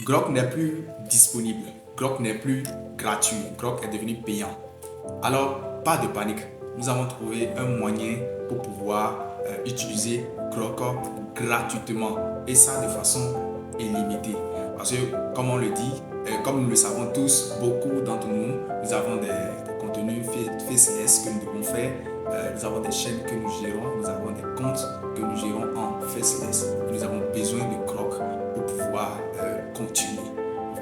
Grok n'est plus disponible, Grok n'est plus gratuit, Grok est devenu payant. Alors, pas de panique, nous avons trouvé un moyen pour pouvoir utiliser Grok gratuitement et ça de façon illimitée. Parce que, comme on le dit, comme nous le savons tous, beaucoup d'entre nous, nous avons des contenus faceless que nous devons faire. Nous avons des chaînes que nous gérons, nous avons des comptes que nous gérons en faceless. Nous avons besoin de Grok pour pouvoir continuer.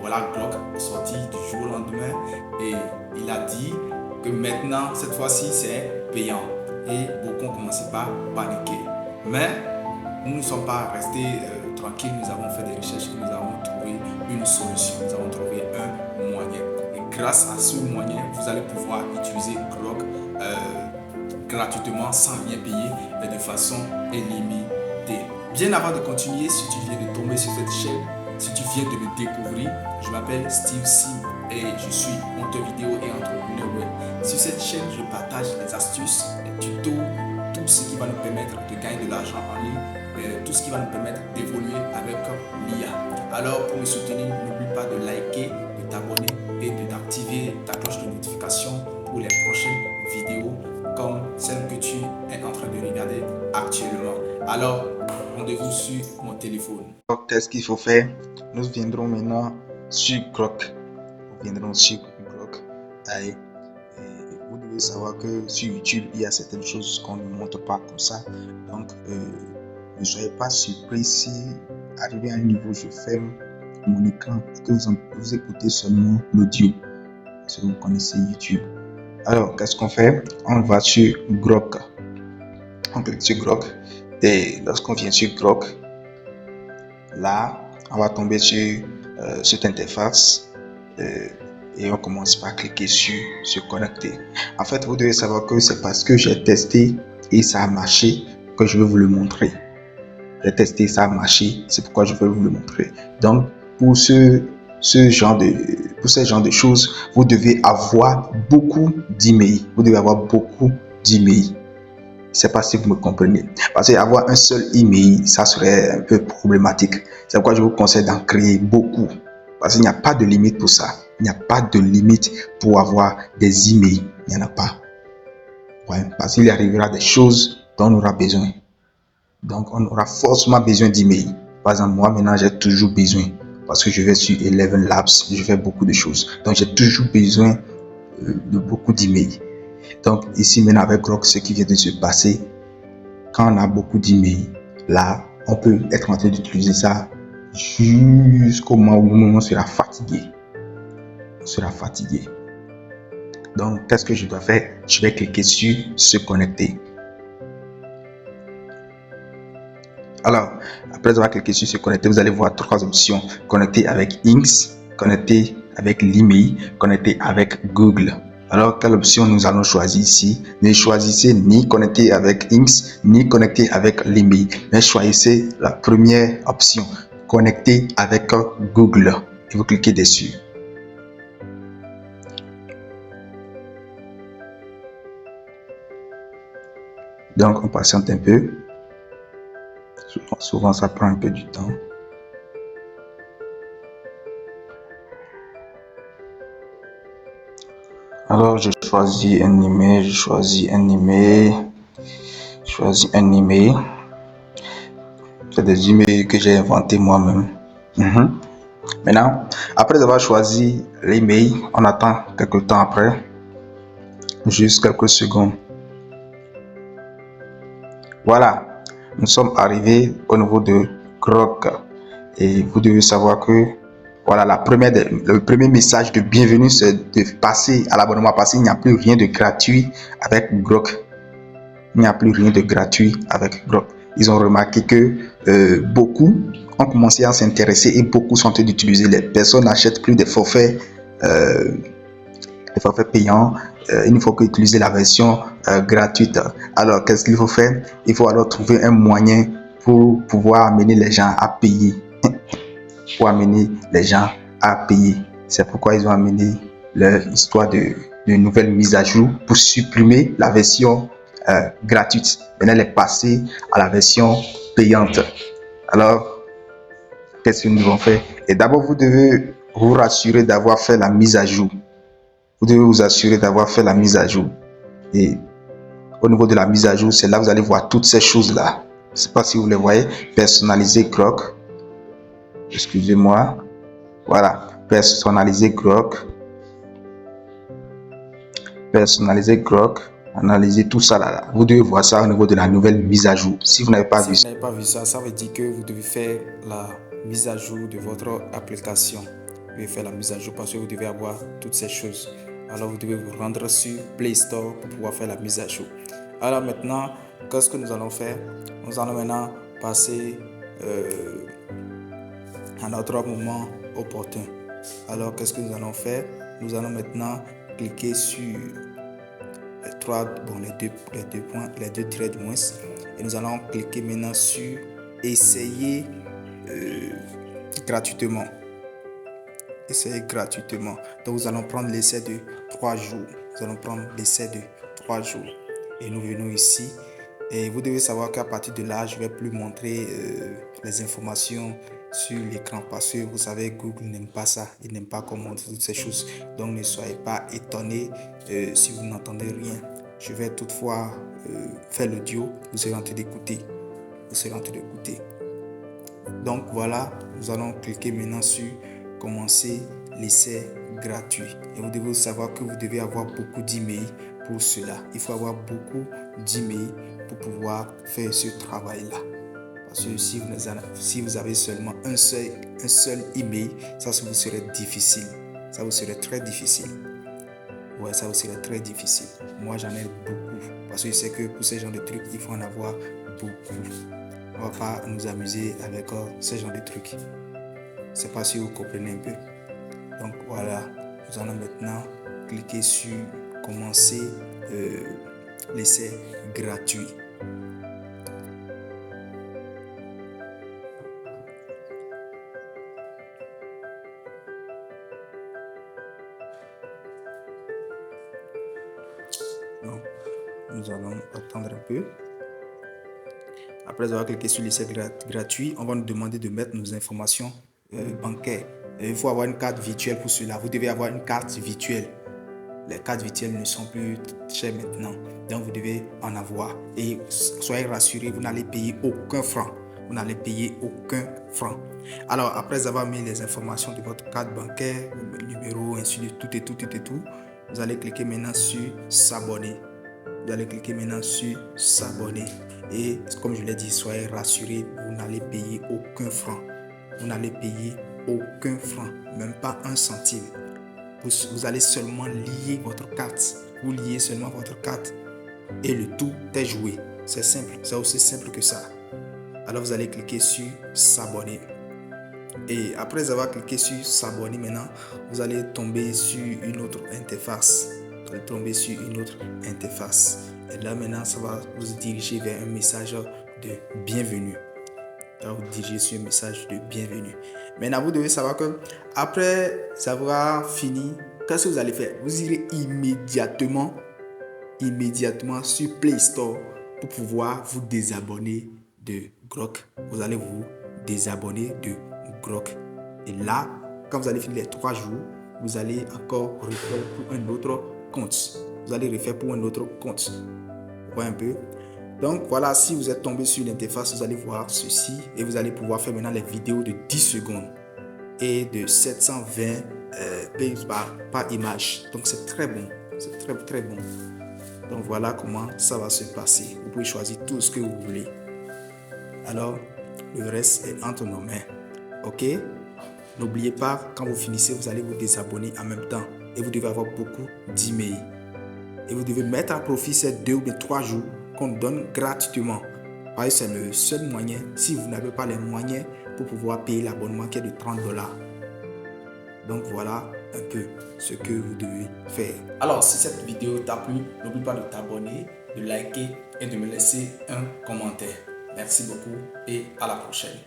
Voilà, Grok est sorti du jour au lendemain et il a dit que maintenant, cette fois-ci, c'est payant. Et beaucoup ont commencé par paniquer. Mais nous ne sommes pas restés tranquilles, nous avons fait des recherches et nous avons trouvé une solution, nous avons trouvé un moyen. Et grâce à ce moyen, vous allez pouvoir utiliser Grok gratuitement, sans rien payer et de façon illimitée. Bien avant de continuer, si tu viens de tomber sur cette chaîne, si tu viens de me découvrir, je m'appelle Steve Sim et je suis monteur vidéo et entrepreneur web. Sur cette chaîne, je partage les astuces, les tutos, tout ce qui va nous permettre de gagner de l'argent en ligne, tout ce qui va nous permettre d'évoluer avec l'IA. Alors, pour me soutenir, n'oublie pas de liker, de t'abonner et d'activer ta cloche de notification pour les prochaines vidéos comme celle que tu es en train de regarder actuellement. Alors, rendez-vous sur mon téléphone. Qu'est-ce qu'il faut faire? Nous viendrons maintenant sur Grok. Nous viendrons sur Grok. Allez. Vous devez savoir que sur YouTube, il y a certaines choses qu'on ne montre pas comme ça. Donc, ne soyez pas surpris si, arrivé à un niveau, je ferme mon écran et que vous écoutez seulement l'audio. Si vous connaissez YouTube. Alors, qu'est-ce qu'on fait? On va sur Grok. On clique sur Grok. Et lorsqu'on vient sur Grok, là, on va tomber sur cette interface et on commence par cliquer sur connecter. En fait, vous devez savoir que c'est parce que j'ai testé et ça a marché que je vais vous le montrer. J'ai testé, ça a marché, c'est pourquoi je vais vous le montrer. Donc, pour ce genre de choses, vous devez avoir beaucoup d'emails. Vous devez avoir beaucoup d'emails. Je ne sais pas si vous me comprenez. Parce qu'avoir un seul email, ça serait un peu problématique. C'est pourquoi je vous conseille d'en créer beaucoup. Parce qu'il n'y a pas de limite pour ça. Il n'y a pas de limite pour avoir des emails. Il n'y en a pas. Ouais, parce qu'il arrivera des choses dont on aura besoin. Donc, on aura forcément besoin d'emails. Par exemple, moi, maintenant, j'ai toujours besoin. Parce que je vais sur Eleven Labs, je fais beaucoup de choses. Donc, j'ai toujours besoin de beaucoup d'emails. Donc, ici, maintenant, avec Grok, ce qui vient de se passer, quand on a beaucoup d'emails, là, on peut être en train d'utiliser ça jusqu'au moment où on sera fatigué. On sera fatigué. Donc, qu'est-ce que je dois faire? Je vais cliquer sur se connecter. Alors, après avoir cliqué sur se connecter, vous allez voir trois options. Connecter avec Inks, connecter avec l'email, connecter avec Google. Alors, quelle option nous allons choisir ici? Ne choisissez ni connecter avec Inks, ni connecter avec l'email. Mais choisissez la première option, connecter avec Google. Et vous cliquez dessus. Donc, on patiente un peu. Souvent, ça prend un peu du temps. Alors, je choisis un email, C'est des emails que j'ai inventés moi-même. Maintenant, après avoir choisi l'email, on attend quelques temps après, juste quelques secondes. Voilà, nous sommes arrivés au niveau de Grok et vous devez savoir que voilà, le premier message de bienvenue, c'est de passer à l'abonnement parce qu'il n'y a plus rien de gratuit avec Grok. Il n'y a plus rien de gratuit avec Grok. Ils ont remarqué que beaucoup ont commencé à s'intéresser et beaucoup sont en train d'utiliser. Les personnes n'achètent plus des forfaits payants. Il ne faut qu'utiliser la version gratuite. Alors, qu'est-ce qu'il faut faire? Il faut alors trouver un moyen pour pouvoir amener les gens à payer. C'est pourquoi ils ont amené leur histoire de nouvelles mises à jour pour supprimer la version gratuite. Maintenant, elle est passée à la version payante. Alors, qu'est-ce que nous devons faire? Et d'abord, vous devez vous rassurer d'avoir fait la mise à jour. Vous devez vous assurer d'avoir fait la mise à jour. Et au niveau de la mise à jour, c'est là que vous allez voir toutes ces choses-là. Je ne sais pas si vous les voyez. Personnaliser Grok. Excusez-moi. Voilà. Personnaliser Grok. Personnaliser Grok. Analyser tout ça là. Vous devez voir ça au niveau de la nouvelle mise à jour. Si vous n'avez pas vu ça. Si vous n'avez pas vu ça, ça veut dire que vous devez faire la mise à jour de votre application. Vous devez faire la mise à jour parce que vous devez avoir toutes ces choses. Alors vous devez vous rendre sur Play Store pour pouvoir faire la mise à jour. Alors maintenant, qu'est-ce que nous allons faire? Nous allons maintenant passer à notre moment opportun. Alors qu'est-ce que nous allons faire? Nous allons maintenant cliquer sur les deux traits de moins, et nous allons cliquer maintenant sur essayer gratuitement. Essayer gratuitement. Donc nous allons prendre l'essai de 3 jours. Nous allons prendre l'essai de 3 jours et nous venons ici. Et vous devez savoir qu'à partir de là, je ne vais plus montrer les informations sur l'écran parce que vous savez, Google n'aime pas ça. Il n'aime pas qu'on montre toutes ces choses. Donc ne soyez pas étonnés si vous n'entendez rien. Je vais toutefois faire l'audio. Vous serez en train d'écouter. Vous serez en train d'écouter. Donc voilà, nous allons cliquer maintenant sur commencer l'essai gratuit. Et vous devez savoir que vous devez avoir beaucoup d'emails pour cela. Il faut avoir beaucoup d'emails pour pouvoir faire ce travail-là. Parce que si vous avez seulement un seul email, ça vous serait difficile. Ça vous serait très difficile. Ouais, ça vous serait très difficile. Moi, j'en ai beaucoup. Parce que je sais que pour ce genre de trucs, il faut en avoir beaucoup. On ne va pas nous amuser avec ce genre de trucs. Je ne sais pas si vous comprenez un peu. Donc voilà, nous allons maintenant cliquer sur commencer l'essai gratuit. Donc, nous allons attendre un peu. Après avoir cliqué sur l'essai gratuit, on va nous demander de mettre nos informations bancaires. Il faut avoir une carte virtuelle pour cela. Vous devez avoir une carte virtuelle. Les cartes virtuelles ne sont plus chères maintenant. Donc, vous devez en avoir. Et soyez rassurés, vous n'allez payer aucun franc. Vous n'allez payer aucun franc. Alors, après avoir mis les informations de votre carte bancaire, le numéro, ainsi de tout et tout et tout, vous allez cliquer maintenant sur s'abonner. Vous allez cliquer maintenant sur s'abonner. Et comme je l'ai dit, soyez rassurés, vous n'allez payer aucun franc. Vous n'allez payer aucun franc, même pas un centime. Vous allez seulement lier votre carte. Vous liez seulement votre carte et le tout est joué. C'est simple, c'est aussi simple que ça. Alors vous allez cliquer sur s'abonner. Et après avoir cliqué sur s'abonner maintenant, vous allez tomber sur une autre interface. Vous allez tomber sur une autre interface. Et là maintenant, ça va vous diriger vers un message de bienvenue. Ça va vous diriger sur un message de bienvenue. Maintenant, vous devez savoir que après avoir fini, qu'est-ce que vous allez faire? Vous irez immédiatement sur Play Store pour pouvoir vous désabonner de Grok. Vous allez vous désabonner de Grok. Et là, quand vous allez finir les 3 jours, vous allez encore refaire pour un autre compte. Vous allez refaire pour un autre compte. Vous voyez un peu? Donc voilà, si vous êtes tombé sur l'interface, vous allez voir ceci et vous allez pouvoir faire maintenant les vidéos de 10 secondes et de 720 p par image. Donc c'est très bon, c'est très très bon. Donc voilà comment ça va se passer. Vous pouvez choisir tout ce que vous voulez. Alors le reste est entre nos mains. Ok? N'oubliez pas, quand vous finissez, vous allez vous désabonner en même temps et vous devez avoir beaucoup d'emails. Et vous devez mettre à profit ces 2 ou 3 jours qu'on donne gratuitement. Parce que c'est le seul moyen, si vous n'avez pas les moyens pour pouvoir payer l'abonnement qui est de $30. Donc voilà un peu ce que vous devez faire. Alors si cette vidéo t'a plu, n'oublie pas de t'abonner, de liker et de me laisser un commentaire. Merci beaucoup et à la prochaine.